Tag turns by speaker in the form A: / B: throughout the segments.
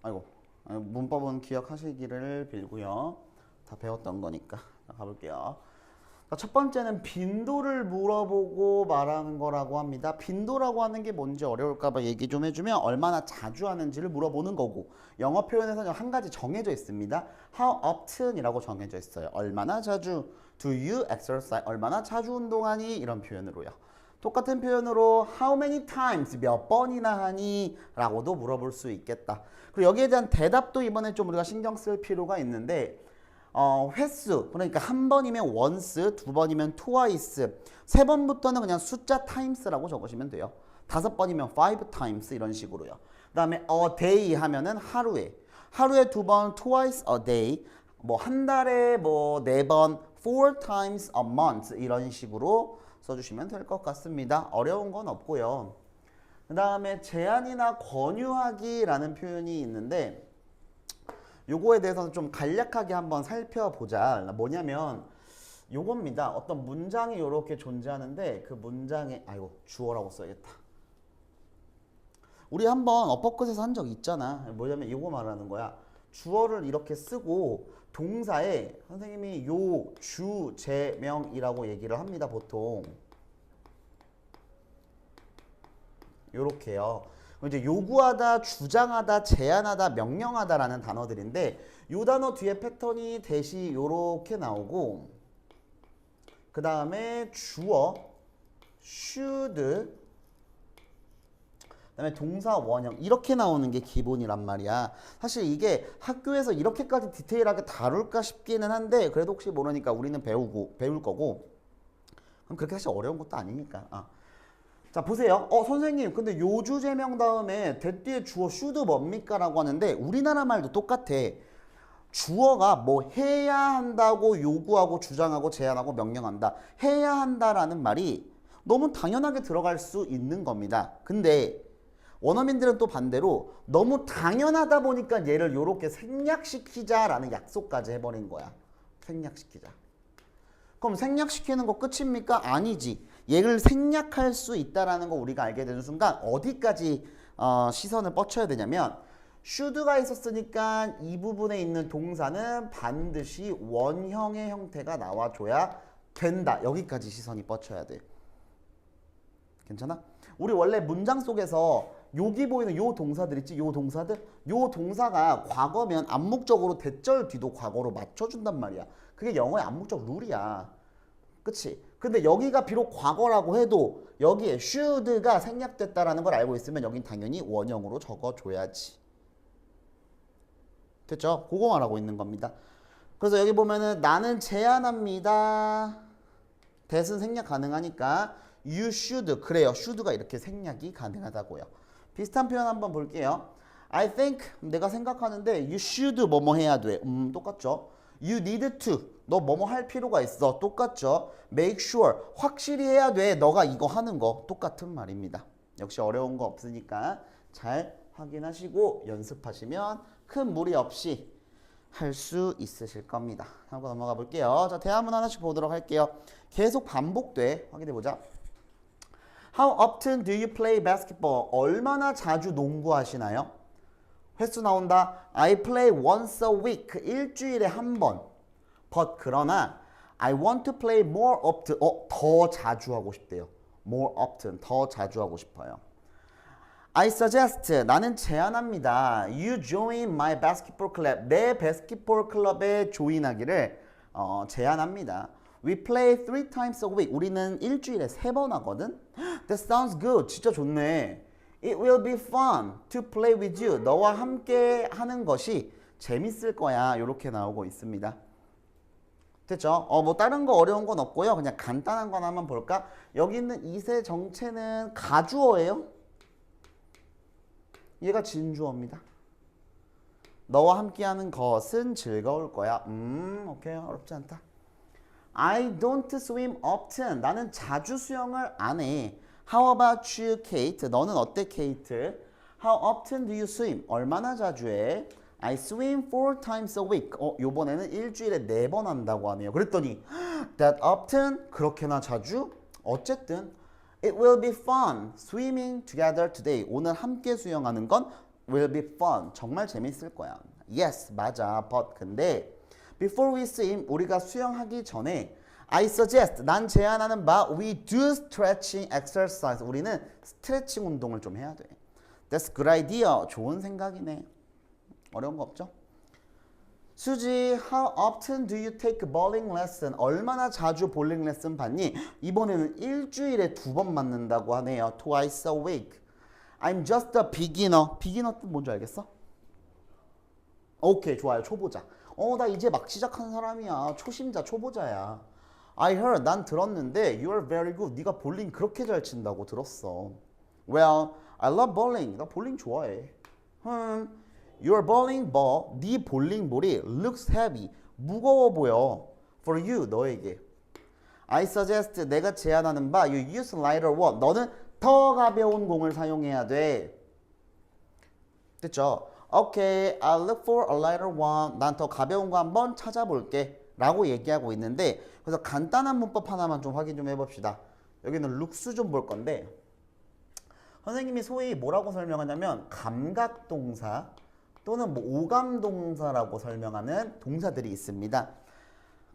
A: 아이고, 문법은 기억하시기를 빌고요. 다 배웠던 거니까. 자, 가볼게요. 자, 첫 번째는 빈도를 물어보고 말하는 거라고 합니다. 빈도라고 하는 게 뭔지 어려울까봐 얘기 좀 해주면 얼마나 자주 하는지를 물어보는 거고, 영어 표현에서는 한 가지 정해져 있습니다. How often 이라고 정해져 있어요. 얼마나 자주. Do you exercise? 얼마나 자주 운동하니? 이런 표현으로요. 똑같은 표현으로 how many times 몇 번이나 하니? 라고도 물어볼 수 있겠다. 그리고 여기에 대한 대답도 이번에 좀 우리가 신경 쓸 필요가 있는데, 횟수, 그러니까 한 번이면 once, 두 번이면 twice, 세 번부터는 그냥 숫자 times라고 적으시면 돼요. 다섯 번이면 five times 이런 식으로요. 그 다음에 a day 하면은 하루에 두 번 twice a day, 뭐 한 달에 뭐 네 번 four times a month 이런 식으로 써주시면 될 것 같습니다. 어려운 건 없고요. 그 다음에 제안이나 권유하기라는 표현이 있는데, 요거에 대해서는 좀 간략하게 한번 살펴보자. 뭐냐면 요겁니다. 어떤 문장이 이렇게 존재하는데 그 문장에 아이고 주어라고 써야겠다. 우리 한번 어퍼컷에서 한 적 있잖아. 뭐냐면 이거 말하는 거야. 주어를 이렇게 쓰고 동사에 선생님이 요, 주, 제, 명이라고 얘기를 합니다. 보통 요렇게요. 이제 요구하다, 주장하다, 제안하다, 명령하다라는 단어들인데 요 단어 뒤에 패턴이 대시 요렇게 나오고, 그 다음에 주어 should, 그 다음에 동사 원형 이렇게 나오는 게 기본이란 말이야. 사실 이게 학교에서 이렇게까지 디테일하게 다룰까 싶기는 한데 그래도 혹시 모르니까 우리는 배울 거고, 그럼 그렇게 사실 어려운 것도 아니니까. 자 보세요. 선생님 근데 요주제명 다음에 that 뒤에 주어 should 뭡니까? 라고 하는데 우리나라 말도 똑같아. 주어가 뭐 해야 한다고 요구하고 주장하고 제안하고 명령한다. 해야 한다라는 말이 너무 당연하게 들어갈 수 있는 겁니다. 근데 원어민들은 또 반대로 너무 당연하다 보니까 얘를 요렇게 생략시키자라는 약속까지 해버린 거야. 생략시키자. 그럼 생략시키는 거 끝입니까? 아니지. 얘를 생략할 수 있다라는 거 우리가 알게 되는 순간 어디까지 시선을 뻗쳐야 되냐면, should가 있었으니까 이 부분에 있는 동사는 반드시 원형의 형태가 나와줘야 된다. 여기까지 시선이 뻗쳐야 돼. 괜찮아? 우리 원래 문장 속에서 여기 보이는 요 동사들 있지? 요 동사들? 요 동사가 과거면 암묵적으로 대절 뒤도 과거로 맞춰준단 말이야. 그게 영어의 암묵적 룰이야. 그치? 근데 여기가 비록 과거라고 해도 여기에 should가 생략됐다라는 걸 알고 있으면 여긴 당연히 원형으로 적어줘야지. 됐죠? 그거 말하고 있는 겁니다. 그래서 여기 보면은 나는 제안합니다. that은 생략 가능하니까 you should, 그래요. should가 이렇게 생략이 가능하다고요. 비슷한 표현 한번 볼게요. I think, 내가 생각하는데 you should 뭐뭐 해야 돼. 똑같죠? You need to, 너 뭐뭐 할 필요가 있어. 똑같죠? Make sure, 확실히 해야 돼. 너가 이거 하는 거. 똑같은 말입니다. 역시 어려운 거 없으니까 잘 확인하시고 연습하시면 큰 무리 없이 할 수 있으실 겁니다. 한번 넘어가 볼게요. 자, 대화문 하나씩 보도록 할게요. 계속 반복돼. 확인해 보자. How often do you play basketball? 얼마나 자주 농구하시나요? 횟수 나온다. I play once a week. 일주일에 한 번. But 그러나 I want to play more often. 더 자주 하고 싶대요. More often. 더 자주 하고 싶어요. I suggest. 나는 제안합니다. You join my basketball club. 내 바스켓볼 클럽에 조인하기를 제안합니다. We play 3 times a week. 우리는 일주일에 3번 하거든. That sounds good. 진짜 좋네. It will be fun to play with you. 너와 함께 하는 것이 재밌을 거야. 이렇게 나오고 있습니다. 됐죠? 뭐 다른 거 어려운 건 없고요. 그냥 간단한 건 한번 볼까? 여기 있는 이세 정체는 가주어예요. 얘가 진주어입니다. 너와 함께 하는 것은 즐거울 거야. 오케이. 어렵지 않다. I don't swim often. 나는 자주 수영을 안 해. How about you, Kate? 너는 어때, Kate? How often do you swim? 얼마나 자주 해? I swim 4 times a week. 요번에는 일주일에 4번 한다고 하네요. 그랬더니 that often? 그렇게나 자주? 어쨌든 It will be fun swimming together today. 오늘 함께 수영하는 건 will be fun. 정말 재밌을 거야. Yes, 맞아. But 근데 before we swim, 우리가 수영하기 전에 I suggest, 난 제안하는 바 we do stretching exercise. 우리는 스트레칭 운동을 좀 해야 돼. That's a good idea. 좋은 생각이네. 어려운 거 없죠? 수지, how often do you take bowling lesson? 얼마나 자주 볼링 레슨 받니? 이번에는 일주일에 2번 맞는다고 하네요. Twice a week. I'm just a beginner. beginner 뜻 뭔지 알겠어? 오케이, 좋아요. 초보자. 나 이제 막 시작한 사람이야. 초심자, 초보자야. I heard, 난 들었는데 you are very good. 네가 볼링 그렇게 잘 친다고 들었어. Well, I love bowling. 나 볼링 좋아해. Your bowling ball, 네 볼링볼이 looks heavy. 무거워 보여. For you, 너에게. I suggest, 내가 제안하는 바 you use lighter one. 너는 더 가벼운 공을 사용해야 돼. 됐죠? Okay, I'll look for a lighter one. 난 더 가벼운 거 한번 찾아볼게. 라고 얘기하고 있는데 그래서 간단한 문법 하나만 좀 확인 좀 해봅시다. 여기는 looks 좀 볼 건데 선생님이 소위 뭐라고 설명하냐면 감각동사 또는 뭐 오감동사라고 설명하는 동사들이 있습니다.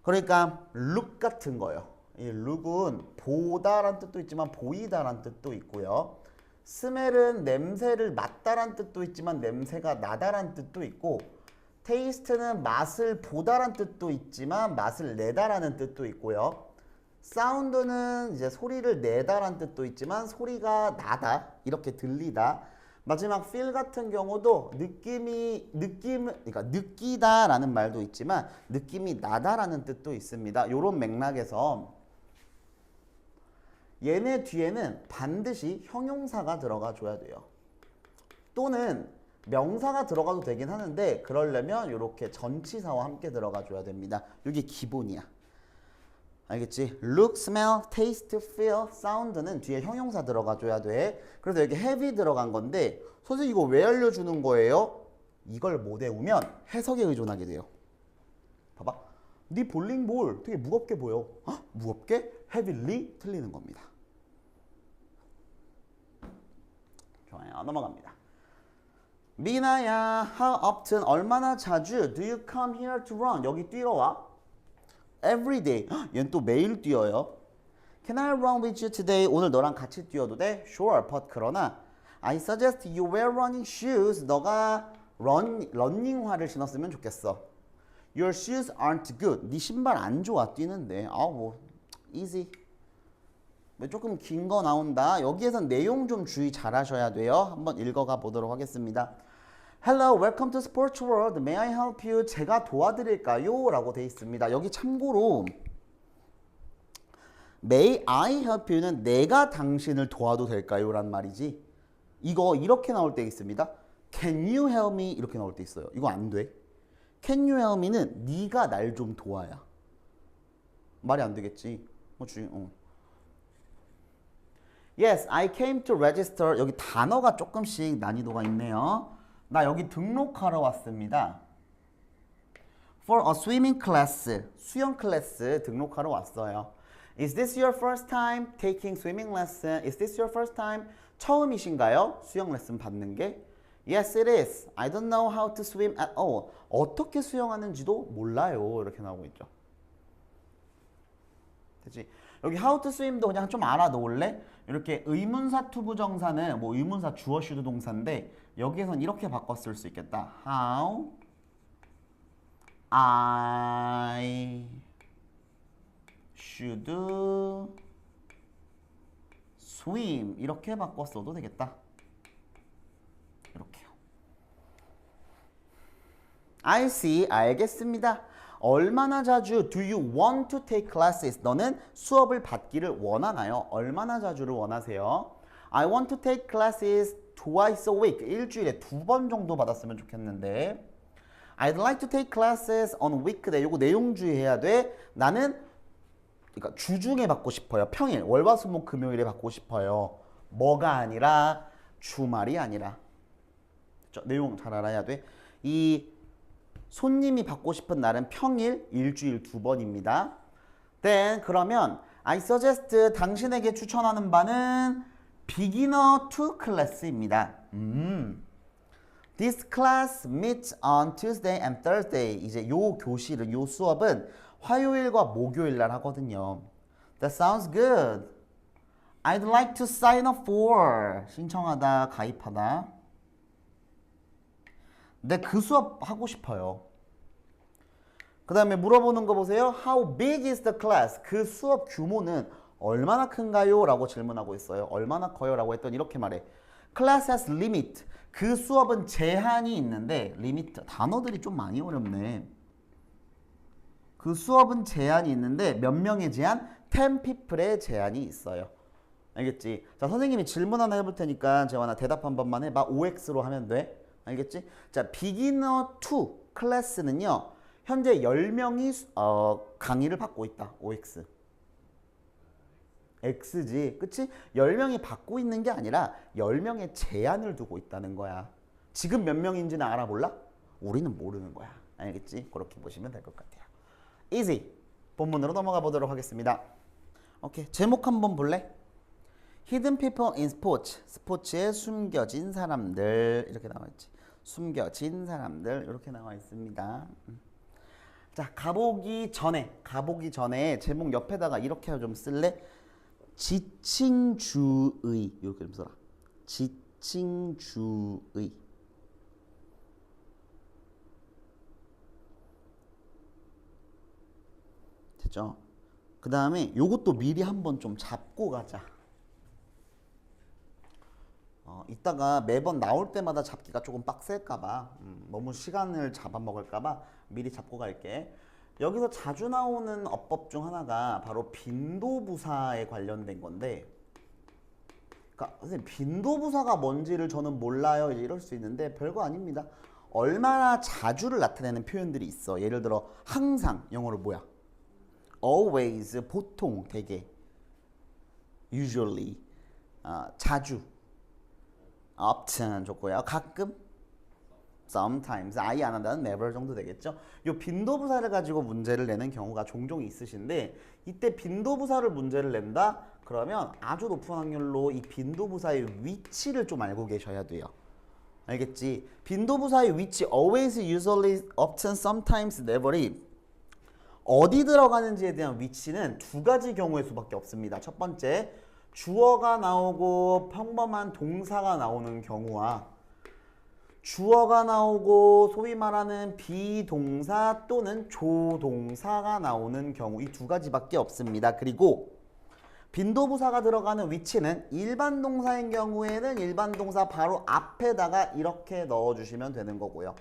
A: 그러니까 look 같은 거요. 이 look은 보다란 뜻도 있지만 보이다란 뜻도 있고요. smell은 냄새를 맡다란 뜻도 있지만 냄새가 나다란 뜻도 있고 테이스트는 맛을 보다란 뜻도 있지만 맛을 내다라는 뜻도 있고요. 사운드는 이제 소리를 내다란 뜻도 있지만 소리가 나다 이렇게 들리다. 마지막 feel 같은 경우도 그러니까 느끼다라는 말도 있지만 느낌이 나다라는 뜻도 있습니다. 이런 맥락에서 얘네 뒤에는 반드시 형용사가 들어가 줘야 돼요. 또는 명사가 들어가도 되긴 하는데 그러려면 이렇게 전치사와 함께 들어가 줘야 됩니다. 이게 기본이야. 알겠지? look, smell, taste, feel, sound는 뒤에 형용사 들어가 줘야 돼. 그래서 여기 have 들어간 건데 선생님 이거 왜 알려주는 거예요? 이걸 못 외우면 해석에 의존하게 돼요. 봐봐. 네 볼링볼 되게 무겁게 보여. 헉? 무겁게? heavily 틀리는 겁니다. 좋아요. 넘어갑니다. 미나야, how often, 얼마나 자주 do you come here to run? 여기 뛰러 와? Every day. 얘는 또 매일 뛰어요. Can I run with you today? 오늘 너랑 같이 뛰어도 돼? Sure, but 그러나 I suggest you wear running shoes. 너가 러닝화를 신었으면 좋겠어. Your shoes aren't good. 네 신발 안 좋아, 뛰는데. easy. 조금 긴 거 나온다. 여기에선 내용 좀 주의 잘 하셔야 돼요. 한번 읽어가 보도록 하겠습니다. Hello, welcome to Sports World. May I help you? 제가 도와드릴까요? 라고 돼 있습니다. 여기 참고로 May I help you는 내가 당신을 도와도 될까요? 란 말이지. 이거 이렇게 나올 때 있습니다. Can you help me? 이렇게 나올 때 있어요. 이거 안 돼. Can you help me는 네가 날 좀 도와야. 말이 안 되겠지. Yes, I came to register. 여기 단어가 조금씩 난이도가 있네요. 나 여기 등록하러 왔습니다. For a swimming class. 수영 클래스 등록하러 왔어요. Is this your first time taking swimming lesson? Is this your first time? 처음이신가요? 수영 레슨 받는 게? Yes, it is. I don't know how to swim at all. 어떻게 수영하는지도 몰라요. 이렇게 나오고 있죠. 됐지? 여기 how to swim도 그냥 좀 알아놓을래? 이렇게 의문사 투부정사는 뭐 의문사 주어 슈드 동사인데 여기에선 이렇게 바꿔 쓸 수 있겠다. How I should swim 이렇게 바꿔 써도 되겠다. 이렇게요. I see. 알겠습니다. 얼마나 자주 do you want to take classes? 너는 수업을 받기를 원하나요? 얼마나 자주를 원하세요? I want to take classes twice a week. 일주일에 2번 정도 받았으면 좋겠는데 I'd like to take classes on weekday. 요거 내용 주의해야 돼. 나는 그러니까 주중에 받고 싶어요. 평일, 월화수목 금요일에 받고 싶어요. 뭐가 아니라 주말이 아니라. 내용 잘 알아야 돼. 이 손님이 받고 싶은 날은 평일, 일주일 2번입니다. Then 그러면 I suggest 당신에게 추천하는 바는 beginner to class입니다. This class meets on Tuesday and Thursday. 이제 요 교실은 요 수업은 화요일과 목요일 날 하거든요. That sounds good. I'd like to sign up for. 신청하다, 가입하다. 근데 그 수업 하고 싶어요. 그 다음에 물어보는 거 보세요. How big is the class? 그 수업 규모는 얼마나 큰가요? 라고 질문하고 있어요. 얼마나 커요? 라고 했더니 이렇게 말해. Class has limit. 그 수업은 제한이 있는데 limit 단어들이 좀 많이 어렵네. 그 수업은 제한이 있는데 몇 명의 제한? 10 people의 제한이 있어요. 알겠지? 자, 선생님이 질문 하나 해볼 테니까 재환아 대답 한 번만 해봐. OX로 하면 돼. 알겠지? 자, beginner 2 클래스는요. 현재 10명이 강의를 받고 있다. OX. X지. 그치? 10명이 받고 있는 게 아니라 10명의 제한을 두고 있다는 거야. 지금 몇 명인지는 알아볼라? 우리는 모르는 거야. 알겠지? 그렇게 보시면 될 것 같아요. Easy. 본문으로 넘어가 보도록 하겠습니다. 오케이. 제목 한번 볼래? Hidden people in sports. 스포츠에 숨겨진 사람들. 이렇게 나와 있지. 숨겨진 사람들. 이렇게 나와 있습니다. 자, 가보기 전에 제목 옆에다가 이렇게 좀 쓸래? 지칭주의. 이렇게 좀 써라. 지칭주의. 됐죠? 그 다음에 요것도 미리 한번 좀 잡고 가자. 이따가 매번 나올 때마다 잡기가 조금 빡셀까봐 너무 시간을 잡아먹을까봐 미리 잡고 갈게. 여기서 자주 나오는 어법 중 하나가 바로 빈도부사에 관련된 건데, 그러니까 선생님 빈도부사가 뭔지를 저는 몰라요 이럴 수 있는데 별거 아닙니다. 얼마나 자주를 나타내는 표현들이 있어. 예를 들어 항상 영어로 뭐야? always 보통 되게 usually 자주 often 좋고요. 가끔 sometimes 아예 안 한다는 never 정도 되겠죠. 요 빈도부사를 가지고 문제를 내는 경우가 종종 있으신데 이때 빈도부사를 문제를 낸다? 그러면 아주 높은 확률로 이 빈도부사의 위치를 좀 알고 계셔야 돼요. 알겠지? 빈도부사의 위치 always, usually, often, sometimes, never이 어디 들어가는지에 대한 위치는 두 가지 경우의 수밖에 없습니다. 첫 번째, 주어가 나오고 평범한 동사가 나오는 경우와 주어가 나오고 소위 말하는 비동사 또는 조동사가 나오는 경우, 이 두 가지밖에 없습니다. 그리고 빈도부사가 들어가는 위치는 일반 동사인 경우에는 일반 동사 바로 앞에다가 이렇게 넣어주시면 되는 거고요.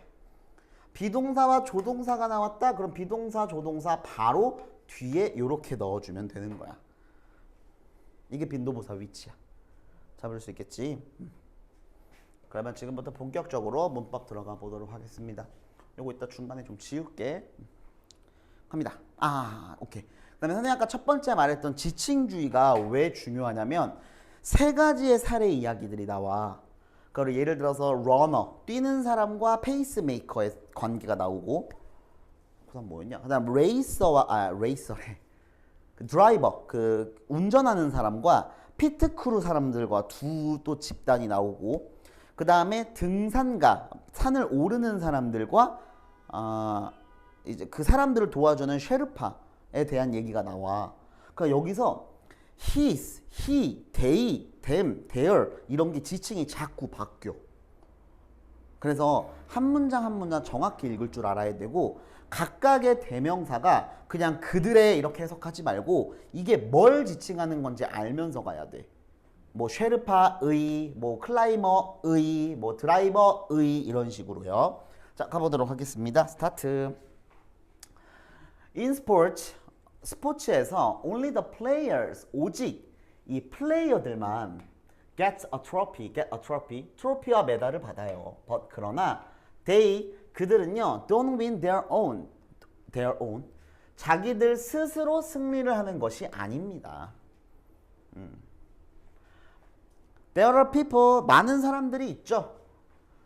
A: 비동사와 조동사가 나왔다? 그럼 비동사, 조동사 바로 뒤에 이렇게 넣어주면 되는 거야. 이게 빈도부사 위치야. 잡을 수 있겠지? 그러면 지금부터 본격적으로 문법 들어가 보도록 하겠습니다. 요거 이따 중간에 좀 지울게. 갑니다. 오케이. 그다음에 선생님 아까 첫 번째 말했던 지칭주의가 왜 중요하냐면 세 가지의 사례 이야기들이 나와. 그리고 예를 들어서 러너, 뛰는 사람과 페이스메이커의 관계가 나오고, 그다음 뭐였냐? 그다음 레이서래. 그 드라이버, 그 운전하는 사람과 피트크루 사람들과 두 또 집단이 나오고, 그 다음에 등산가, 산을 오르는 사람들과 이제 그 사람들을 도와주는 쉐르파에 대한 얘기가 나와. 그러니까 여기서 his, he, they, them, their 이런 게 지칭이 자꾸 바뀌어. 그래서 한 문장 한 문장 정확히 읽을 줄 알아야 되고 각각의 대명사가 그냥 그들의 이렇게 해석하지 말고 이게 뭘 지칭하는 건지 알면서 가야 돼. 뭐 쉐르파의, 뭐 클라이머의, 뭐 드라이버의 이런 식으로요. 자, 가보도록 하겠습니다. 스타트. In sports, 스포츠에서 only the players, 오직 이 플레이어들만 get a trophy, 트로피와 메달을 받아요. But 그러나 they, 그들은요, don't win their own, 자기들 스스로 승리를 하는 것이 아닙니다. There are people, 많은 사람들이 있죠.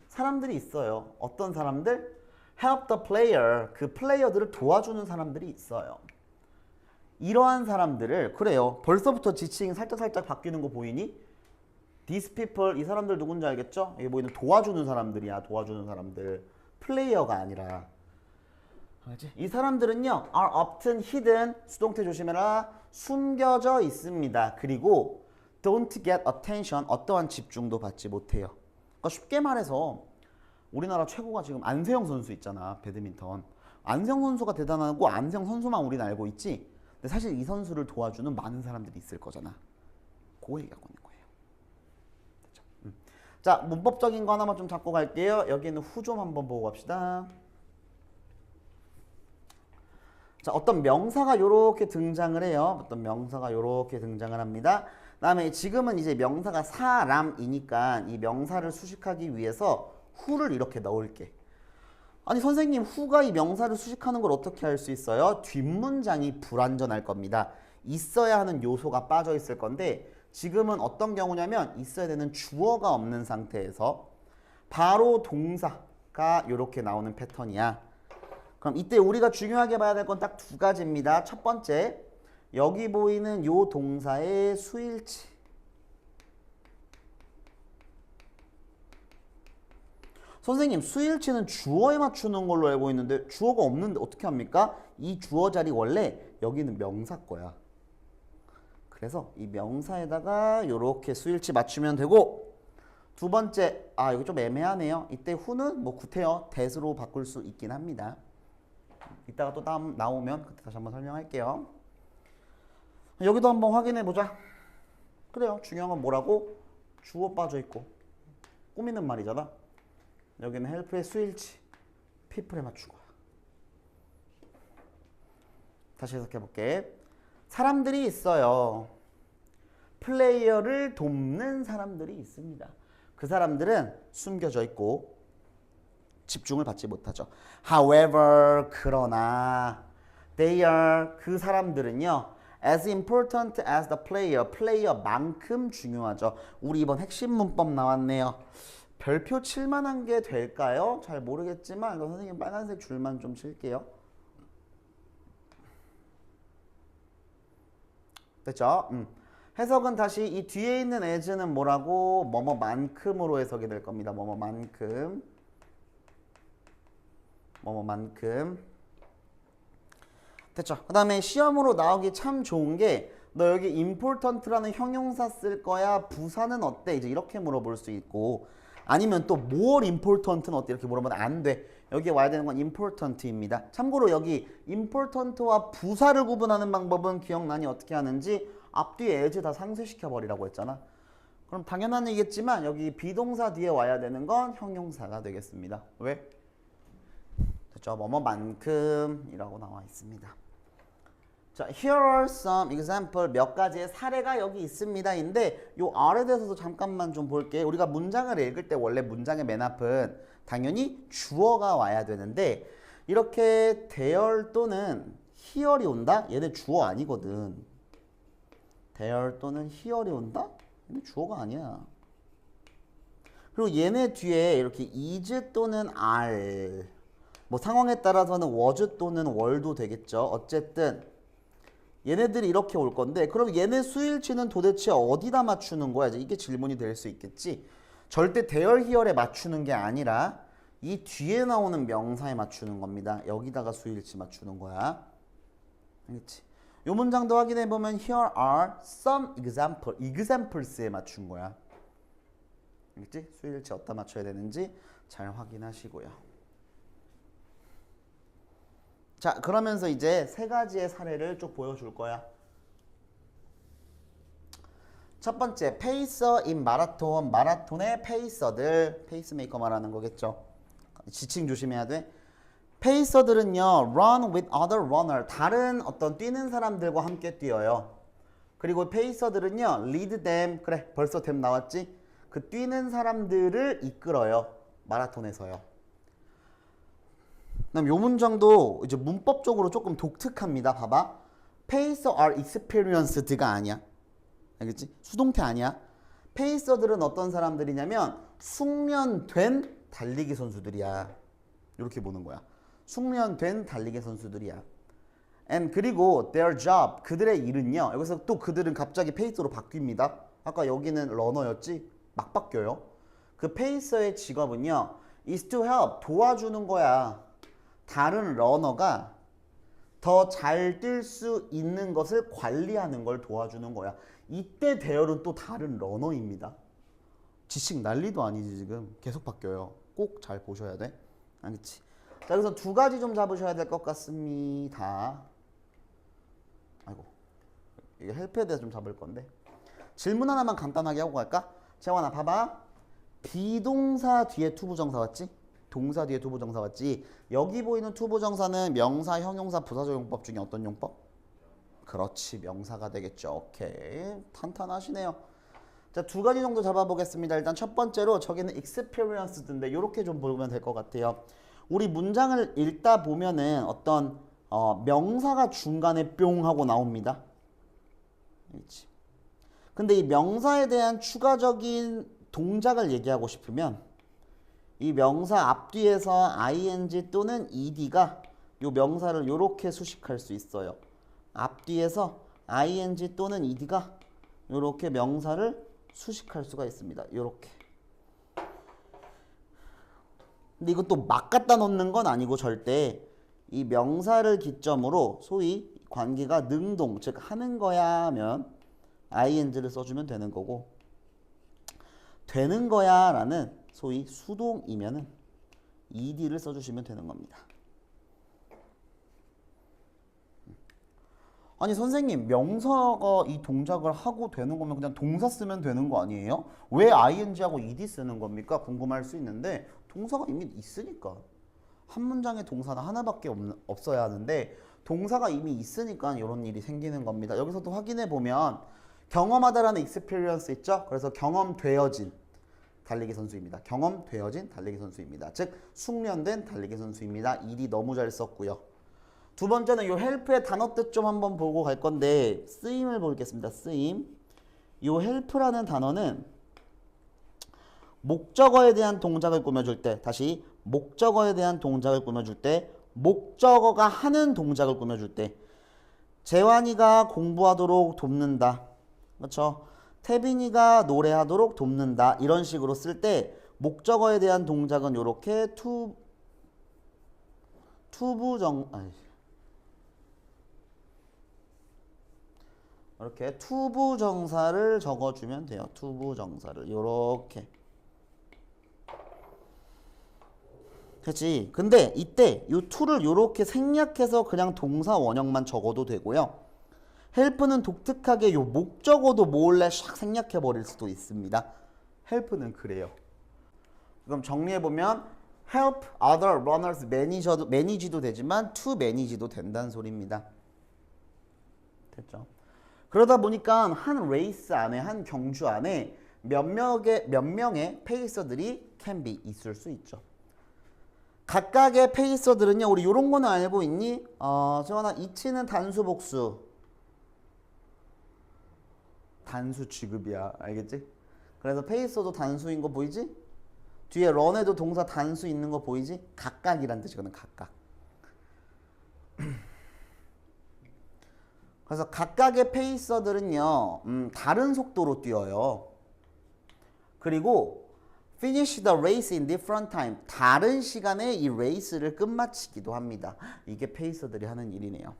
A: 사람들이 있어요. 어떤 사람들? Help the player, 그 플레이어들을 도와주는 사람들이 있어요. 이러한 사람들을, 그래요. 벌써부터 지칭이 살짝 바뀌는 거 보이니? These people, 이 사람들 누군지 알겠죠? 여기 보이는 도와주는 사람들이야. 도와주는 사람들. 플레이어가 아니라. 알지? 이 사람들은요, are often hidden, 수동태 조심해라, 숨겨져 있습니다. 그리고 don't get attention, 어떠한 집중도 받지 못해요. 그러니까 쉽게 말해서 우리나라 최고가 지금 안세영 선수 있잖아, 배드민턴. 안세영 선수가 대단하고 안세영 선수만 우리는 알고 있지. 근데 사실 이 선수를 도와주는 많은 사람들이 있을 거잖아. 그거 얘기하고 있는 거예요. 됐죠? 자, 문법적인 거 하나만 좀 잡고 갈게요. 여기는 후 좀 한번 보고 갑시다. 자, 어떤 명사가 요렇게 등장을 해요. 어떤 명사가 요렇게 등장을 합니다. 그다음에 지금은 이제 명사가 사람이니까 이 명사를 수식하기 위해서 후를 이렇게 넣을게. 아니 선생님, 후가 이 명사를 수식하는 걸 어떻게 할 수 있어요? 뒷문장이 불완전할 겁니다. 있어야 하는 요소가 빠져 있을 건데 지금은 어떤 경우냐면 있어야 되는 주어가 없는 상태에서 바로 동사가 이렇게 나오는 패턴이야. 그럼 이때 우리가 중요하게 봐야 될 건 딱 두 가지입니다. 첫 번째, 여기 보이는 요 동사의 수일치. 선생님, 수일치는 주어에 맞추는 걸로 알고 있는데 주어가 없는데 어떻게 합니까? 이 주어 자리 원래 여기는 명사 거야. 그래서 이 명사에다가 이렇게 수일치 맞추면 되고, 두 번째, 여기 좀 애매하네요. 이때 후는 뭐 구태여 that으로 바꿀 수 있긴 합니다. 이따가 또 다음 나오면 그때 다시 한번 설명할게요. 여기도 한번 확인해 보자. 그래요. 중요한 건 뭐라고? 주어 빠져 있고 꾸미는 말이잖아. 여기는 헬프의 수일치, people에 맞춘 거야. 다시 해석해 볼게. 사람들이 있어요. 플레이어를 돕는 사람들이 있습니다. 그 사람들은 숨겨져 있고 집중을 받지 못하죠. However, 그러나 they are, 그 사람들은요, as important as the player, 플레이어만큼 중요하죠. 우리 이번 핵심 문법 나왔네요. 별표 칠만한 게 될까요? 잘 모르겠지만 선생님 빨간색 줄만 좀 칠게요. 됐죠? 해석은 다시 이 뒤에 있는 as는 뭐라고? 뭐뭐만큼으로 해석이 될 겁니다. 뭐뭐만큼. 뭐뭐만큼. 됐죠? 그 다음에 시험으로 나오기 참 좋은 게 너 여기 important라는 형용사 쓸 거야? 부사는 어때? 이제 이렇게 물어볼 수 있고, 아니면 또 more important는 어때? 이렇게 물어보면 안 돼. 여기에 와야 되는 건 important입니다. 참고로 여기 important와 부사를 구분하는 방법은 기억나니 어떻게 하는지? 앞뒤에 as 다 상쇄시켜 버리라고 했잖아. 그럼 당연한 얘기겠지만 여기 비동사 뒤에 와야 되는 건 형용사가 되겠습니다. 왜? 됐죠? 뭐뭐만큼이라고 나와 있습니다. 자, here are some example, 몇 가지의 사례가 여기 있습니다인데 요 아래 대해서도 잠깐만 좀 볼게. 우리가 문장을 읽을 때 원래 문장의 맨 앞은 당연히 주어가 와야 되는데 이렇게 there 또는 here이 온다? 얘네 주어 아니거든. there 또는 here이 온다? 얘네 주어가 아니야. 그리고 얘네 뒤에 이렇게 is 또는 are, 뭐 상황에 따라서는 was 또는 were도 되겠죠. 어쨌든 얘네들이 이렇게 올 건데 그럼 얘네 수일치는 도대체 어디다 맞추는 거야? 이게 질문이 될 수 있겠지. 절대 there, here에 맞추는 게 아니라 이 뒤에 나오는 명사에 맞추는 겁니다. 여기다가 수일치 맞추는 거야. 알겠지? 이 문장도 확인해 보면 here are some examples에 맞춘 거야. 알겠지? 수일치 어디다 맞춰야 되는지 잘 확인하시고요. 자, 그러면서 이제 세 가지의 사례를 쭉 보여줄 거야. 첫 번째, 페이서 인 마라톤, 마라톤의 페이서들, 페이스메이커 말하는 거겠죠. 지칭 조심해야 돼. 페이서들은요, run with other runner, 다른 어떤 뛰는 사람들과 함께 뛰어요. 그리고 페이서들은요, lead them, 그래, 벌써 them 나왔지? 그 뛰는 사람들을 이끌어요. 마라톤에서요. 그다음 요 문장도 이제 문법적으로 조금 독특합니다. 봐봐. Pacer are experienced가 아니야. 알겠지? 수동태 아니야. 페이서들은 어떤 사람들이냐면 숙련된 달리기 선수들이야. 이렇게 보는 거야. 숙련된 달리기 선수들이야. And 그리고 their job, 그들의 일은요. 여기서 또 그들은 갑자기 페이서로 바뀝니다. 아까 여기는 러너였지? 막 바뀌어요. 그 페이서의 직업은요. is to help, 도와주는 거야. 다른 러너가 더 잘 뛸 수 있는 것을 관리하는 걸 도와주는 거야. 이때 대열은 또 다른 러너입니다. 지식 난리도 아니지 지금. 계속 바뀌어요. 꼭 잘 보셔야 돼. 알겠지? 자, 그래서 두 가지 좀 잡으셔야 될 것 같습니다. 아이고, 이게 헬프에 대해서 좀 잡을 건데 질문 하나만 간단하게 하고 갈까? 재환아 봐봐. 비동사 뒤에 투부정사 왔지? 동사 뒤에 투부정사 왔지? 여기 보이는 투부정사는 명사, 형용사, 부사적 용법 중에 어떤 용법? 그렇지, 명사가 되겠죠. 오케이, 탄탄하시네요. 자, 두 가지 정도 잡아보겠습니다. 일단 첫 번째로 저기는 experience인데 이렇게 좀 보면 될 것 같아요. 우리 문장을 읽다 보면은 어떤 명사가 중간에 뿅 하고 나옵니다. 그렇지. 근데 이 명사에 대한 추가적인 동작을 얘기하고 싶으면 이 명사 앞뒤에서 ing 또는 ed가 이 명사를 이렇게 수식할 수 있어요. 앞뒤에서 ing 또는 ed가 이렇게 명사를 수식할 수가 있습니다. 이렇게. 근데 이것도 막 갖다 놓는 건 아니고 절대 이 명사를 기점으로 소위 관계가 능동, 즉 하는 거야 하면 ing를 써주면 되는 거고, 되는 거야 라는 소위 수동이면은 ed를 써주시면 되는 겁니다. 아니 선생님, 명사가 이 동작을 하고 되는 거면 그냥 동사 쓰면 되는 거 아니에요? 왜 ing하고 ed 쓰는 겁니까? 궁금할 수 있는데 동사가 이미 있으니까. 한 문장에 동사는 하나밖에 없어야 하는데 동사가 이미 있으니까 이런 일이 생기는 겁니다. 여기서도 확인해 보면 경험하다라는 experience 있죠? 그래서 경험되어진 달리기 선수입니다. 경험되어진 달리기 선수입니다. 즉 숙련된 달리기 선수입니다. ed이 너무 잘 썼고요. 두 번째는 이 help의 단어 뜻 좀 한번 보고 갈 건데 쓰임을 보겠습니다. 쓰임. 이 help라는 단어는 목적어에 대한 동작을 꾸며줄 때, 다시 목적어에 대한 동작을 꾸며줄 때, 목적어가 하는 동작을 꾸며줄 때, 재환이가 공부하도록 돕는다. 그렇죠? 태빈이가 노래하도록 돕는다. 이런 식으로 쓸 때 목적어에 대한 동작은 이렇게 이렇게 투부정사를 적어주면 돼요. 투부정사를 이렇게. 그렇지. 근데 이때 이 to를 이렇게 생략해서 그냥 동사 원형만 적어도 되고요. help는 독특하게 요 목적어도 몰래 샥 생략해 버릴 수도 있습니다. help는 그래요. 그럼 정리해보면 help other runners manage도 되지만 to manage도 된다는 소리입니다. 됐죠? 그러다 보니까 한 레이스 안에, 한 경주 안에 몇 명의 페이서들이 can be 있을 수 있죠. 각각의 페이서들은요, 우리 이런 거는 알고 있니? 재환아, 이치는 단수 복수. 단수 취급이야. 알겠지? 그래서 페이서도 단수인 거 보이지? 뒤에 런에도 동사 단수 있는 거 보이지? 각각이란 뜻이거든. 각각. 그래서 각각의 페이서들은요, 다른 속도로 뛰어요. 그리고 finish the race in different time. 다른 시간에 이 레이스를 끝마치기도 합니다. 이게 페이서들이 하는 일이네요.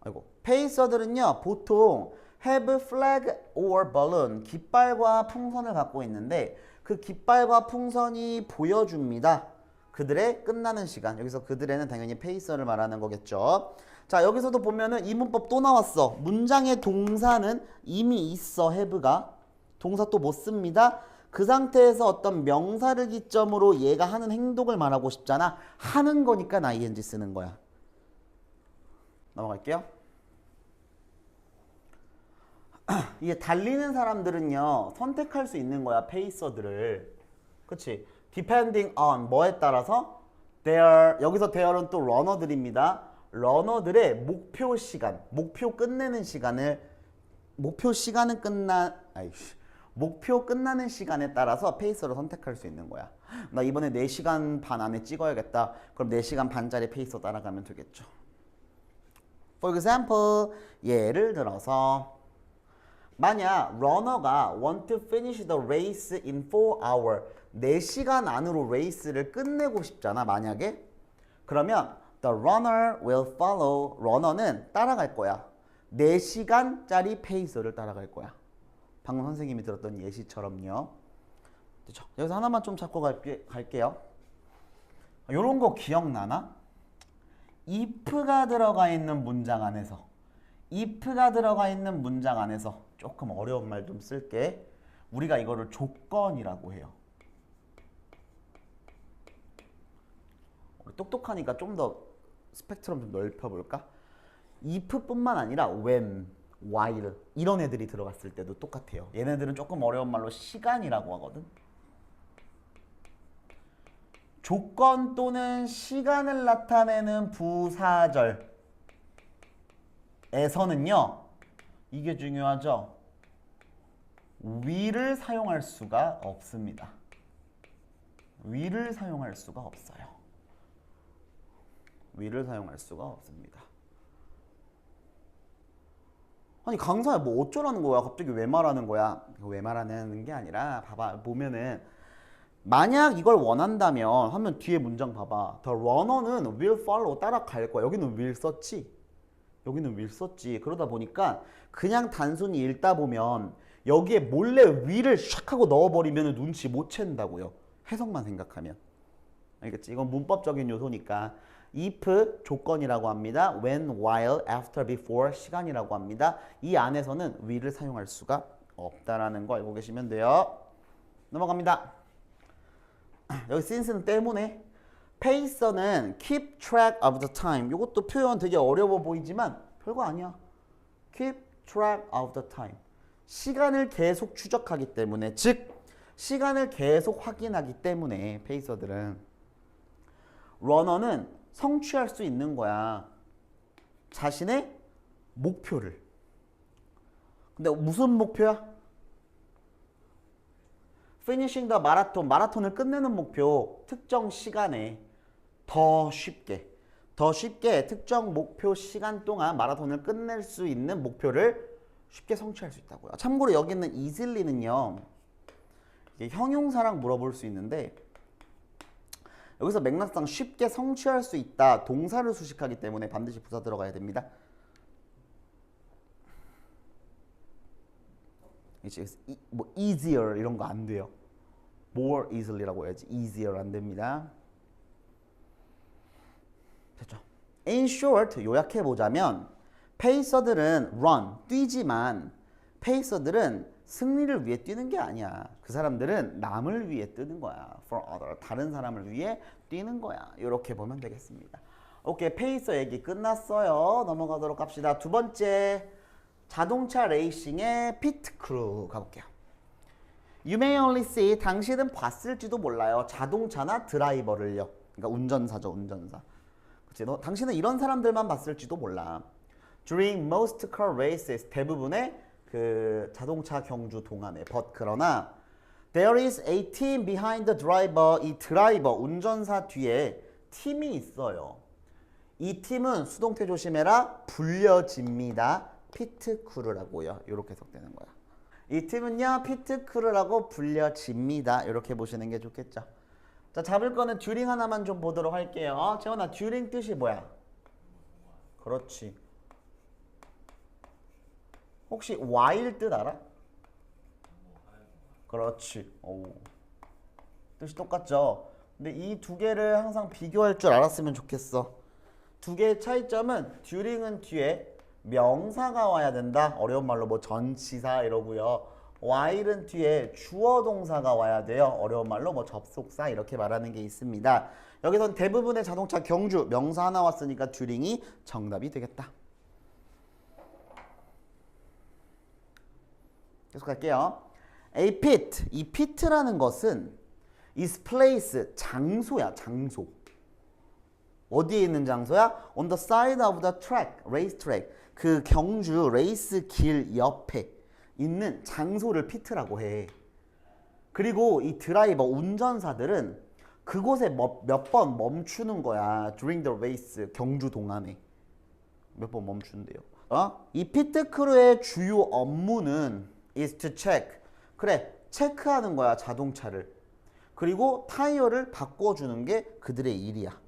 A: 아이고. 페이서들은요, 보통 have flag or balloon, 깃발과 풍선을 갖고 있는데 그 깃발과 풍선이 보여줍니다. 그들의 끝나는 시간. 여기서 그들에는 당연히 페이서를 말하는 거겠죠. 자, 여기서도 보면은 이 문법 또 나왔어. 문장의 동사는 이미 있어. have가. 동사 또 못 씁니다. 그 상태에서 어떤 명사를 기점으로 얘가 하는 행동을 말하고 싶잖아. 하는 거니까 ing 쓰는 거야. 넘어갈게요. 이게 달리는 사람들은요, 선택할 수 있는 거야. 페이서들을. 그치? depending on 뭐에 따라서 여기서 there은 또 러너들입니다. 러너들의 목표 시간, 목표 끝내는 시간을 목표 끝나는 시간에 따라서 페이서를 선택할 수 있는 거야. 나 이번에 4시간 반 안에 찍어야겠다. 그럼 4시간 반짜리 페이서 따라가면 되겠죠. For example, 예를 들어서 만약 runner가 want to finish the race in 4 hour 4시간 안으로 레이스를 끝내고 싶잖아 만약에 그러면 the runner will follow runner는 따라갈 거야 4시간짜리 페이스를 따라갈 거야 방금 선생님이 들었던 예시처럼요 그렇죠? 여기서 하나만 좀 잡고 갈게요 요런 거 기억나나? if가 들어가 있는 문장 안에서 if가 들어가 있는 문장 안에서 조금 어려운 말 좀 쓸게 우리가 이거를 조건이라고 해요 우리 똑똑하니까 좀 더 스펙트럼 좀 넓혀볼까? if뿐만 아니라 when, while 이런 애들이 들어갔을 때도 똑같아요 얘네들은 조금 어려운 말로 시간이라고 하거든 조건 또는 시간을 나타내는 부사절에서는요 이게 중요하죠 will을 사용할 수가 없습니다 will을 사용할 수가 없어요 will을 사용할 수가 없습니다 아니 강사야 뭐 어쩌라는 거야 갑자기 왜 말하는 거야 왜 말하는 게 아니라 봐봐 보면은 만약 이걸 원한다면 하면 뒤에 문장 봐봐 The runner는 will follow 따라갈 거야 여기는 will 썼지 여기는 will 썼지 그러다 보니까 그냥 단순히 읽다 보면 여기에 몰래 will을 샥 하고 넣어버리면 눈치 못 챈다고요 해석만 생각하면 알겠지? 이건 문법적인 요소니까 if 조건이라고 합니다 when, while, after, before 시간이라고 합니다 이 안에서는 will을 사용할 수가 없다라는 거 알고 계시면 돼요 넘어갑니다 여기 since는 때문에 pacer는 keep track of the time 이것도 표현 되게 어려워 보이지만 별거 아니야 keep track of the time 시간을 계속 추적하기 때문에 즉 시간을 계속 확인하기 때문에 페이서들은 러너는 성취할 수 있는 거야 자신의 목표를 근데 무슨 목표야? finishing the marathon 마라톤을 끝내는 목표 특정 시간에 더 쉽게 특정 목표 시간 동안 마라톤을 끝낼 수 있는 목표를 쉽게 성취할 수 있다고요 참고로 여기 있는 easily는요 형용사랑 물어볼 수 있는데 여기서 맥락상 쉽게 성취할 수 있다 동사를 수식하기 때문에 반드시 부사 들어가야 됩니다 이제 뭐 easier 이런 거 안 돼요 more easily라고 해야지 easier 안 됩니다 됐죠 in short 요약해 보자면 페이서들은 run 뛰지만 페이서들은 승리를 위해 뛰는 게 아니야 그 사람들은 남을 위해 뛰는 거야 for other 다른 사람을 위해 뛰는 거야 이렇게 보면 되겠습니다 오케이 페이서 얘기 끝났어요 넘어가도록 합시다 두 번째 자동차 레이싱의 피트 크루 가볼게요 You may only see 당신은 봤을지도 몰라요 자동차나 드라이버를요 그러니까 운전사죠 운전사 그치? 당신은 이런 사람들만 봤을지도 몰라 During most car races 대부분의 그 자동차 경주 동안에 but 그러나 There is a team behind the driver 이 드라이버 운전사 뒤에 팀이 있어요 이 팀은 수동태 조심해라 불려집니다 피트 크루라고요 이렇게 해석되는 거야 이 팀은요 피트 크루라고 불려집니다 이렇게 보시는 게 좋겠죠 자 잡을 거는 듀링 하나만 좀 보도록 할게요 재원아 듀링 뜻이 뭐야? 그렇지 혹시 while 뜻 알아? 그렇지 오. 뜻이 똑같죠 근데 이 두 개를 항상 비교할 줄 알았으면 좋겠어 두 개의 차이점은 듀링은 뒤에 명사가 와야 된다 어려운 말로 뭐 전치사 이러고요 while은 뒤에 주어 동사가 와야 돼요 어려운 말로 뭐 접속사 이렇게 말하는 게 있습니다 여기선 대부분의 자동차 경주 명사 하나 왔으니까 듀링이 정답이 되겠다 계속 갈게요 A pit 이 pit라는 것은 is place 장소야 장소 어디에 있는 장소야? On the side of the track, race track. 그 경주 레이스 길 옆에 있는 장소를 피트라고 해. 그리고 이 드라이버 운전사들은 그곳에 몇 번 멈추는 거야. During the race 경주 동안에 몇 번 멈춘대요. 이 피트 크루의 주요 업무는 is to check. 그래, 체크하는 거야, 자동차를. 그리고 타이어를 바꿔주는 게 그들의 일이야.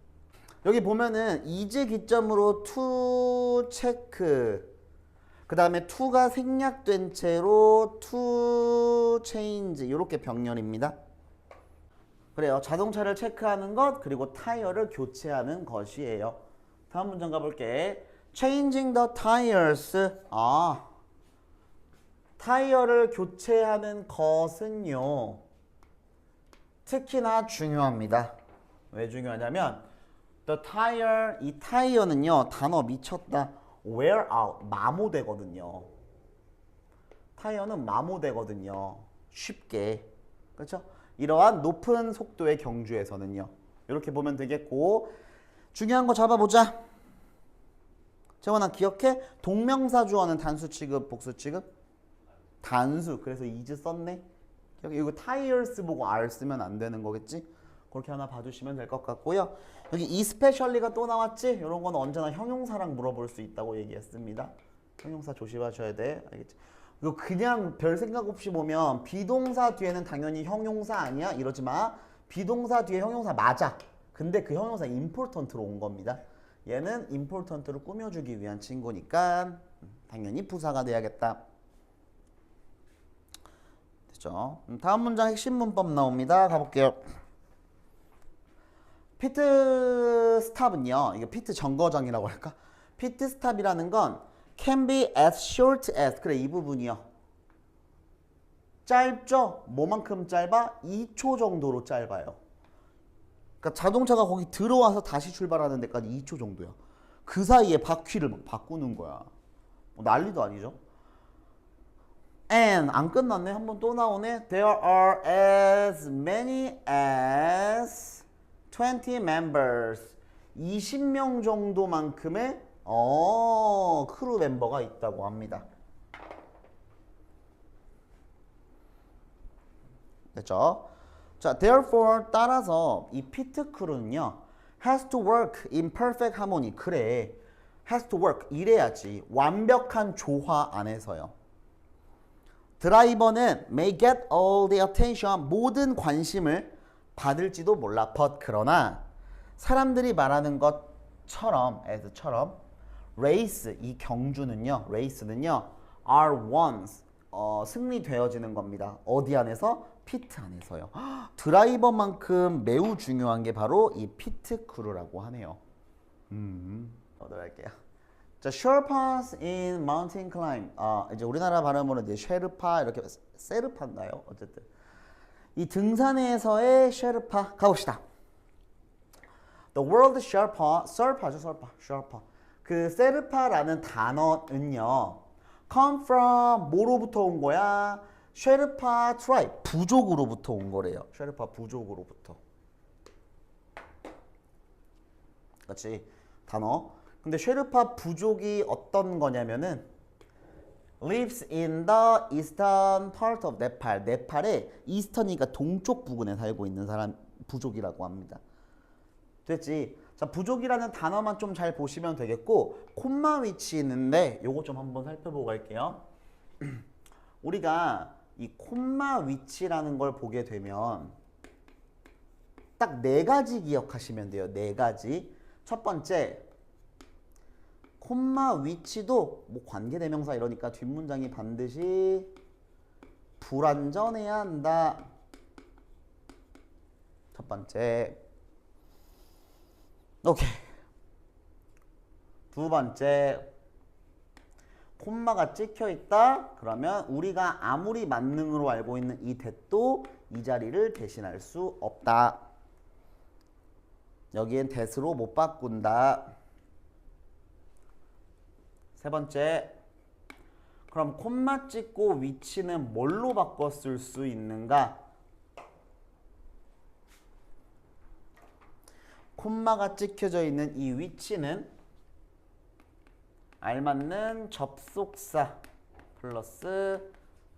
A: 여기 보면은 이제 기점으로 to check. 그 다음에 to가 생략된 채로 to change. 이렇게 병렬입니다. 그래요. 자동차를 체크하는 것, 그리고 타이어를 교체하는 것이에요. 다음 문장 가볼게. Changing the tires. 타이어를 교체하는 것은요. 특히나 중요합니다. 왜 중요하냐면 the tire, 이 타이어는요. 단어 미쳤다. wear out, 마모되거든요. 타이어는 마모되거든요. 쉽게. 그렇죠? 이러한 높은 속도의 경주에서는요. 이렇게 보면 되겠고 중요한 거 잡아보자. 재원아 기억해? 동명사 주어는 단수 취급, 복수 취급? 단수. 그래서 is 썼네. 이거 tires 보고 are 쓰면 안 되는 거겠지? 그렇게 하나 봐주시면 될 것 같고요. 여기 especially가 또 나왔지? 이런 건 언제나 형용사랑 물어볼 수 있다고 얘기했습니다. 형용사 조심하셔야 돼. 알겠지? 이거 그냥 별 생각 없이 보면 비동사 뒤에는 당연히 형용사 아니야? 이러지 마. 비동사 뒤에 형용사 맞아. 근데 그 형용사 important로 온 겁니다. 얘는 important를 꾸며주기 위한 친구니까 당연히 부사가 돼야겠다. 됐죠? 다음 문장 핵심 문법 나옵니다. 가볼게요. 피트 스탑은요. 이게 피트 정거장이라고 할까? 피트 스탑이라는 건 can be as short as. 그래, 이 부분이요. 짧죠? 뭐만큼 짧아? 2초 정도로 짧아요. 그러니까 자동차가 거기 들어와서 다시 출발하는 데까지 2초 정도야. 그 사이에 바퀴를 막 바꾸는 거야. 뭐 난리도 아니죠? And 안 끝났네. 한번 또 나오네. There are as many as 20 members. 20명 정도만큼의 크루 멤버가 있다고 합니다. 됐죠? 자, therefore 따라서 이 피트 크루는요. has to work in perfect harmony. 그래. has to work. 이래야지. 완벽한 조화 안에서요. 드라이버는 may get all the attention. 모든 관심을 받을지도 몰라. but 그러나 사람들이 말하는 것처럼 as처럼 race 이 경주는요. race는요. are wons. 승리되어지는 겁니다. 어디 안에서? 피트 안에서요. 드라이버만큼 매우 중요한 게 바로 이 피트 크루라고 하네요. 오도록 할게요. 자, Sherpas in mountain climb. 이제 우리나라 발음으로 이제 쉐르파 이렇게 세르파인가요? 어쨌든 이 등산에서의 쉐르파 가봅시다. The word Sherpa, Sherpa죠, Sherpa. 그 세르파라는 단어는요, come from 뭐로부터 온 거야? 쉐르파 트라이브, 부족으로부터 온 거래요. 쉐르파 부족으로부터. 그렇지, 단어. 근데 쉐르파 부족이 어떤 거냐면은 lives in the eastern part of Nepal. 네팔의 이스턴이니까 동쪽 부근에 살고 있는 사람 부족이라고 합니다. 됐지? 자, 부족이라는 단어만 좀 잘 보시면 되겠고 콤마 위치 있는데 요거 좀 한번 살펴보고 갈게요. 우리가 이 콤마 위치라는 걸 보게 되면 딱 4가지 기억하시면 돼요. 4가지. 첫 번째, 콤마 위치도 뭐 관계대명사 이러니까 뒷문장이 반드시 불완전해야 한다. 첫 번째. 오케이. 두 번째, 콤마가 찍혀 있다. 그러면 우리가 아무리 만능으로 알고 있는 이 that도 이 자리를 대신할 수 없다. 여기엔 that으로 못 바꾼다. 세 번째, 그럼 콤마 찍고 위치는 뭘로 바꿔 쓸 수 있는가? 콤마가 찍혀져 있는 이 위치는 알맞는 접속사 플러스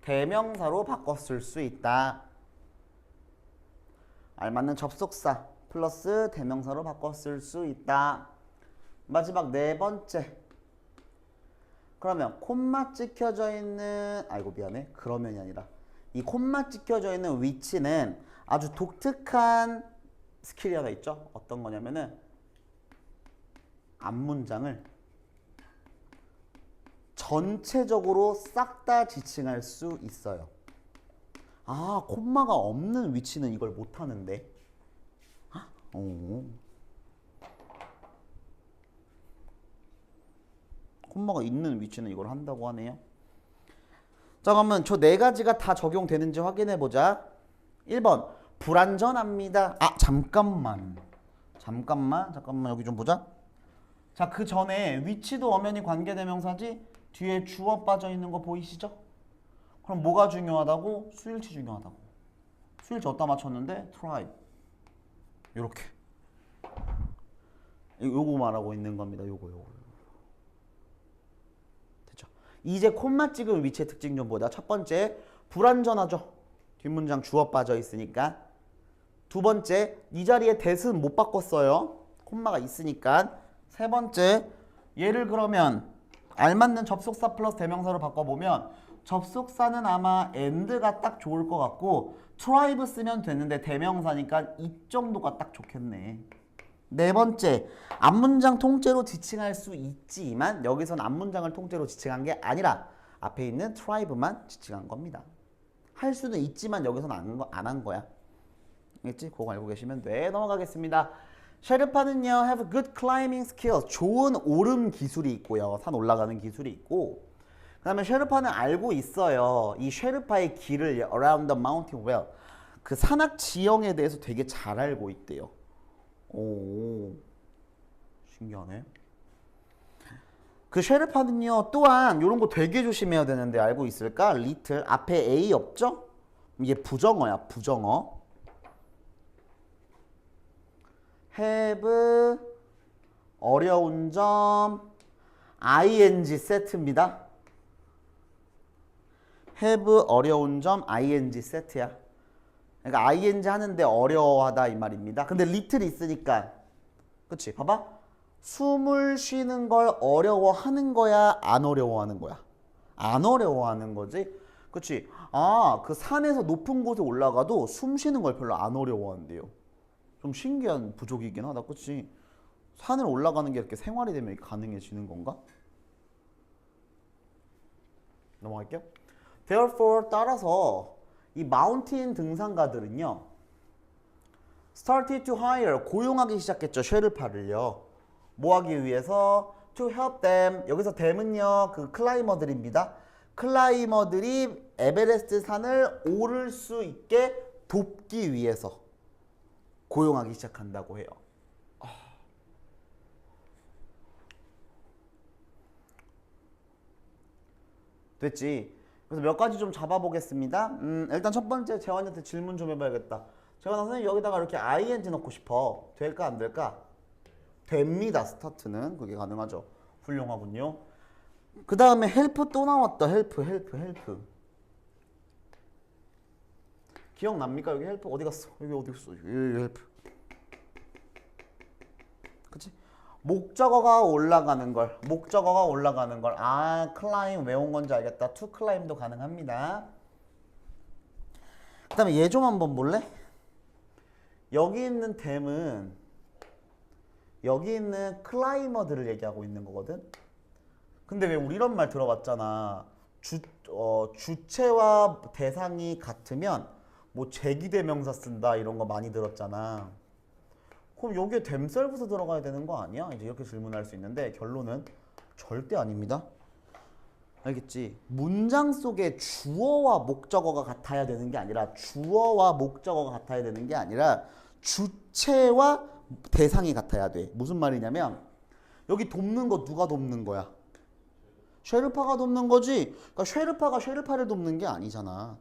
A: 대명사로 바꿔 쓸 수 있다. 알맞는 접속사 플러스 대명사로 바꿔 쓸 수 있다. 마지막 4번째. 그러면 콤마 찍혀져 있는 아이고 미안해. 그러면이 아니라 이 콤마 찍혀져 있는 위치는 아주 독특한 스킬이 하나 있죠. 어떤 거냐면은 앞문장을 전체적으로 싹 다 지칭할 수 있어요. 아, 콤마가 없는 위치는 이걸 못하는데. 오. 콤마가 있는 위치는 이걸 한다고 하네요. 자, 그러면 저 네 가지가 다 적용되는지 확인해 보자. 1번 불완전합니다. 아, 잠깐만 여기 좀 보자. 자, 그 전에 위치도 엄연히 관계대명사지. 뒤에 주어 빠져 있는 거 보이시죠? 그럼 뭐가 중요하다고? 수일치 중요하다고. 수일치 어디다 맞췄는데? try. 요렇게. 요거 말하고 있는 겁니다. 요거. 됐죠? 이제 콤마 찍은 위치의 특징 좀 보자. 첫 번째, 불완전하죠. 뒷문장 주어 빠져 있으니까. 두 번째, 이 자리에 that은 못 바꿨어요. 콤마가 있으니까. 세 번째, 얘를 그러면 알맞는 접속사 플러스 대명사로 바꿔보면 접속사는 아마 and가 딱 좋을 것 같고 try브 쓰면 되는데 대명사니까 이 정도가 딱 좋겠네. 네 번째, 앞문장 통째로 지칭할 수 있지만 여기선 앞문장을 통째로 지칭한 게 아니라 앞에 있는 try브만 지칭한 겁니다. 할 수는 있지만 여기선 안 한 거야. 알겠지? 그거 알고 계시면 돼. 넘어가겠습니다. 셰르파는요, have good climbing skills. 좋은 오름 기술이 있고요. 산 올라가는 기술이 있고. 그 다음에 셰르파는 알고 있어요. 이 셰르파의 길을 around the mountain well. 그 산악 지형에 대해서 되게 잘 알고 있대요. 오, 신기하네. 그 셰르파는요, 또한 이런 거 되게 조심해야 되는데 알고 있을까? little. 앞에 A 없죠? 이게 부정어야, 부정어. have 어려운 점 ing 세트입니다. have 어려운 점 ing 세트야. 그러니까 ing 하는데 어려워하다 이 말입니다. 근데 little 있으니까 그치? 봐봐. 숨을 쉬는 걸 어려워하는 거야? 안 어려워하는 거야? 안 어려워하는 거지? 그치? 아, 그 산에서 높은 곳에 올라가도 숨 쉬는 걸 별로 안 어려워한대요. 좀 신기한 부족이긴 하다. 그치? 산을 올라가는 게 이렇게 생활이 되면 가능해지는 건가? 넘어갈게요. Therefore, 따라서 이 mountain 등산가들은요. started to hire, 고용하기 시작했죠. 셰르파를요. 뭐 하기 위해서? to help them. 여기서 them은요. 그 클라이머들입니다. 클라이머들이 에베레스트 산을 오를 수 있게 돕기 위해서 고용하기 시작한다고 해요. 됐지? 그래서 몇 가지 좀 잡아보겠습니다. 일단 첫 번째 재환이한테 질문 좀 해봐야겠다. 재환아, 선생님 여기다가 이렇게 ing 넣고 싶어. 될까 안 될까? 됩니다. 스타트는 그게 가능하죠. 훌륭하군요. 그 다음에 help 또 나왔다. help. 기억납니까? 여기 help 어디 갔어? 여기 어디 갔어? 여기 help. 그치? 목적어가 올라가는 걸. 아, climb 왜 온 건지 알겠다. to climb도 가능합니다. 그 다음에 얘 좀 한번 볼래? 여기 있는 them은 여기 있는 클라이머들을 얘기하고 있는 거거든. 근데 왜 우리 이런 말 들어봤잖아. 주체와 대상이 같으면 뭐 제기대명사 쓴다 이런 거 많이 들었잖아. 그럼 여기에 themselves 들어가야 되는 거 아니야? 이제 이렇게 질문할 수 있는데 결론은 절대 아닙니다. 알겠지? 문장 속에 주어와 목적어가 같아야 되는 게 아니라 주체와 대상이 같아야 돼. 무슨 말이냐면 여기 돕는 거 누가 돕는 거야? 셰르파가 돕는 거지. 그러니까 셰르파가 셰르파를 돕는 게 아니잖아.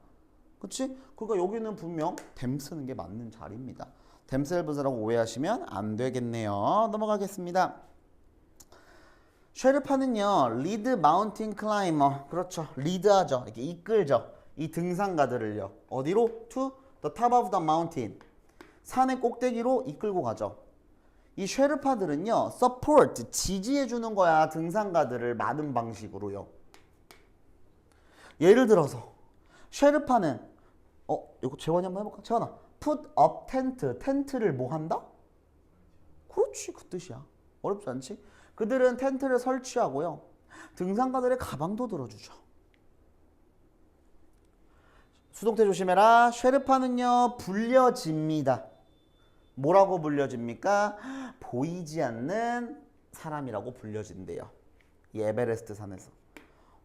A: 그치? 그러니까 여기는 분명 them 쓰는 게 맞는 자리입니다. themselves라고 오해하시면 안 되겠네요. 넘어가겠습니다. 셰르파는요, lead mountain climber. 그렇죠. 리드하죠. 이렇게 이끌죠. 이 등산가들을요. 어디로? to the top of the mountain. 산의 꼭대기로 이끌고 가죠. 이 쉐르파들은요, support, 지지해 주는 거야. 등산가들을 많은 방식으로요. 예를 들어서 쉐르파는 이거 재원이 한번 해볼까? 재원아, put up tent, 텐트를 뭐 한다? 그렇지, 그 뜻이야. 어렵지 않지? 그들은 텐트를 설치하고요. 등산가들의 가방도 들어주죠. 수동태 조심해라. 쉐르파는요, 불려집니다. 뭐라고 불려집니까? 보이지 않는 사람이라고 불려진대요. 이 에베레스트 산에서.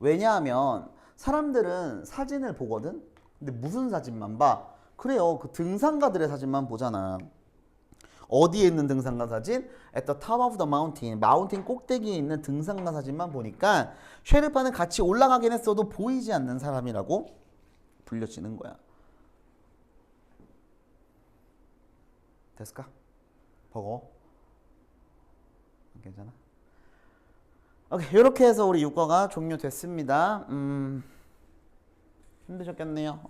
A: 왜냐하면 사람들은 사진을 보거든? 근데 무슨 사진만 봐? 그래요. 그 등산가들의 사진만 보잖아. 어디에 있는 등산가 사진? At the top of the mountain. 마운틴 꼭대기에 있는 등산가 사진만 보니까 쉐르파는 같이 올라가긴 했어도 보이지 않는 사람이라고 불려지는 거야. 됐을까? 버거? 괜찮아? 오케이, 이렇게 해서 우리 6과가 종료됐습니다. 힘드셨겠네요.